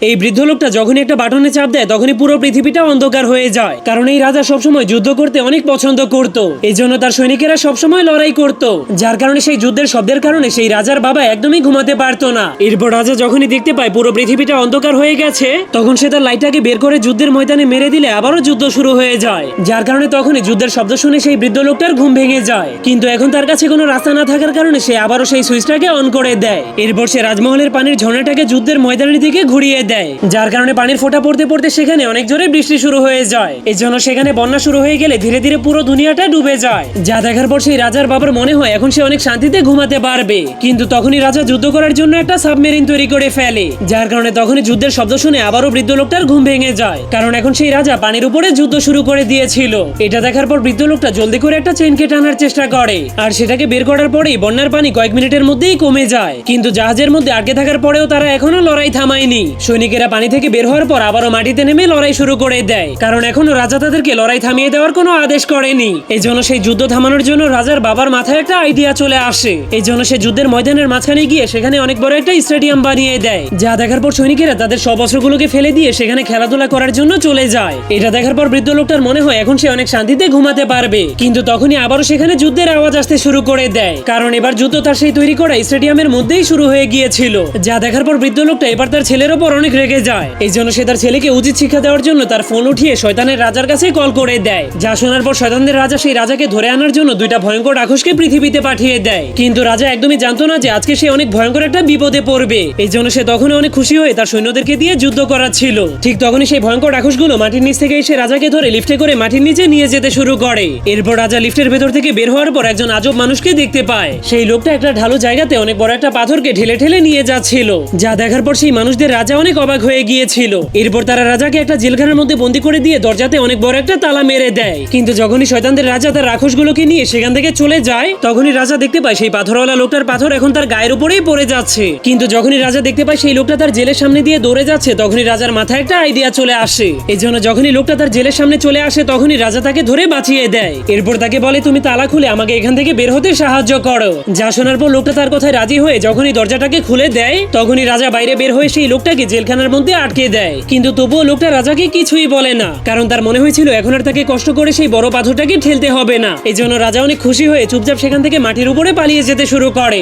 এই বৃদ্ধ লোকটা যখনই একটা বাটনে চাপ দেয় তখনই পুরো পৃথিবীটা অন্ধকার হয়ে যায়, কারণ এই রাজা সবসময় যুদ্ধ করতে অনেক পছন্দ করত। এই জন্য তার সৈনিকেরা সবসময় লড়াই করত, যার কারণে সেই যুদ্ধের শব্দের কারণে সেই রাজার বাবা একদমই ঘুমাতে পারতো না। এরপর রাজা যখনই দেখতে পায় পুরো পৃথিবীটা অন্ধকার হয়ে গেছে, তখন সে তার লাইটটাকে বের করে যুদ্ধের ময়দানে মেরে দিলে আবারও যুদ্ধ শুরু হয়ে যায়, যার কারণে তখনই যুদ্ধের শব্দ শুনে সেই বৃদ্ধ লোকটার ঘুম ভেঙে যায়। কিন্তু এখন তার কাছে কোনো রাস্তা না থাকার কারণে সে আবারও সেই সুইচটাকে অন করে দেয়। এরপর সে রাজমহলের পানির ঝর্ণাটাকে যুদ্ধের ময়দানের দিকে ঘুরিয়ে দেয়, যার কারণে পানির ফোঁটা পড়তে পড়তে সেখানে অনেক জোরে বৃষ্টি শুরু হয়ে যায়। এই জন্য সেখানে বন্যা শুরু হয়ে গেলে ধীরে ধীরে পুরো দুনিয়াটা ডুবে যায়। যা দেখার পর সেই রাজার বাবার মনে হয় এখন সে অনেক শান্তিতে ঘুমাতে পারবে। কিন্তু তখনই রাজা যুদ্ধ করার জন্য একটা সাবমেরিন তৈরি করে ফেলে, যার কারণে তখনই যুদ্ধের শব্দ শুনে আবারও বৃদ্ধ লোকটার ঘুম ভেঙে যায়, কারণ এখন সেই রাজা পানির উপরে যুদ্ধ শুরু করে দিয়েছিল। এটা দেখার পর বৃদ্ধ লোকটা জলদি করে একটা চেইনকে টানার চেষ্টা করে, আর সেটাকে বের করার পরেই বন্যার পানি কয়েক মিনিটের মধ্যেই কমে যায়। কিন্তু জাহাজের মধ্যে আটকে থাকার পরেও তারা এখনো লড়াই থামায়নি। সৈনিকেরা পানি থেকে বের হওয়ার পর আবারও মাটিতে নেমে লড়াই শুরু করে দেয়, কারণ এখনো রাজা তাদেরকে লড়াই থামিয়ে দেওয়ার কোনো আদেশ করেনি। এই জন্য সেই যুদ্ধ থামানোর জন্য রাজার বাবার মাথায় একটা আইডিয়া চলে আসে। এই জন্য সে যুদ্ধের ময়দানের মাঝখানে গিয়ে সেখানে অনেক বড় একটা স্টেডিয়াম বানিয়ে দেয়, যা দেখার পর সৈনিকেরা তাদের সব অস্ত্রগুলোকে ফেলে দিয়ে সেখানে খেলাধুলা করার জন্য চলে যায়। এটা দেখার পর বৃদ্ধ লোকটার মনে হয় এখন সে অনেক শান্তিতে ঘুমাতে পারবে। কিন্তু তখনই আবারও সেখানে যুদ্ধের আওয়াজ আসতে শুরু করে দেয়, কারণ এবার যুদ্ধ তার সেই তৈরি করা স্টেডিয়ামের মধ্যেই শুরু হয়ে গিয়েছিল। যা দেখার পর বৃদ্ধ লোকটা এবার তার ছেলের ওপর অনেক রেগে যায়। এই জন্য সে তার ছেলেকে উচিত শিক্ষা দেওয়ার জন্য তার ফোন উঠিয়ে শয়তানের রাজার কাছে কল করে দেয়। যা শোনার পর শয়তানদের রাজা সেই রাজাকে ধরে আনার জন্য দুইটা ভয়ঙ্কর রাক্ষসকে পৃথিবীতে পাঠিয়ে দেয়। কিন্তু রাজা একদমই জানতো না যে আজকে সে অনেক ভয়ঙ্কর একটা বিপদে পড়বে। এই জন্য সে তখন অনেক খুশি হয়ে তার সৈন্যদেরকে দিয়ে যুদ্ধ করাচ্ছিল। ঠিক তখনই সেই ভয়ঙ্কর রাক্ষসগুলো মাটির নিচ থেকে এসে রাজাকে ধরে লিফটে করে মাটির নিচে নিয়ে যেতে শুরু করে। এরপর রাজা লিফটের ভেতর থেকে বের হওয়ার পর একজন আজব মানুষকে দেখতে পায়। সেই লোকটা একটা ঢালু জায়গাতে অনেক বড় একটা পাথরকে ঠেলে ঠেলে নিয়ে যাচ্ছিল, যা দেখার পর সেই মানুষদের রাজা অনেক অবাক হয়ে গিয়েছিল। এরপর তারা রাজাকে একটা জেলখানার মধ্যে বন্দী করে দিয়ে দরজাতে অনেক বড় একটা তালা মেরে দেয়। কিন্তু যখনই শয়তানদের রাজা তার রাক্ষসগুলোকে নিয়ে সেখান থেকে চলে যায়, তখনই রাজা দেখতে পায় সেই পাথরওয়ালা লোকটার পাথর এখন তার গায়ের উপরেই পড়ে যাচ্ছে। কিন্তু যখনই রাজা দেখতে পায় সেই লোকটা তার জেলের সামনে দিয়ে দৌড়ে যাচ্ছে, তখনই রাজার মাথায় একটা আইডিয়া চলে আসে। এই জন্য যখনই লোকটা তার জেলের সামনে চলে আসে, তখনই রাজা তাকে ধরে বাঁচিয়ে দেয়। এরপর তাকে বলে, তুমি তালা খুলে আমাকে এখান থেকে বের হতে সাহায্য করো। যা শোনার পর লোকটা তার কথায় রাজি হয়ে যখনই দরজাটাকে খুলে দেয়, তখনই রাজা বাইরে বের হয়ে সেই লোকটাকে জেলখানার মধ্যে আটকে দেয়। কিন্তু তবুও লোকটা রাজাকে কিছুই বলে না, কারণ তার মনে হয়েছিল এখন আর তাকে কষ্ট করে সেই বড় পাথরটাকে ঠেলতে হবে না। এই জন্য রাজা অনেক খুশি হয়ে চুপচাপ সেখান থেকে মাটির উপরে পালিয়ে যেতে শুরু করে।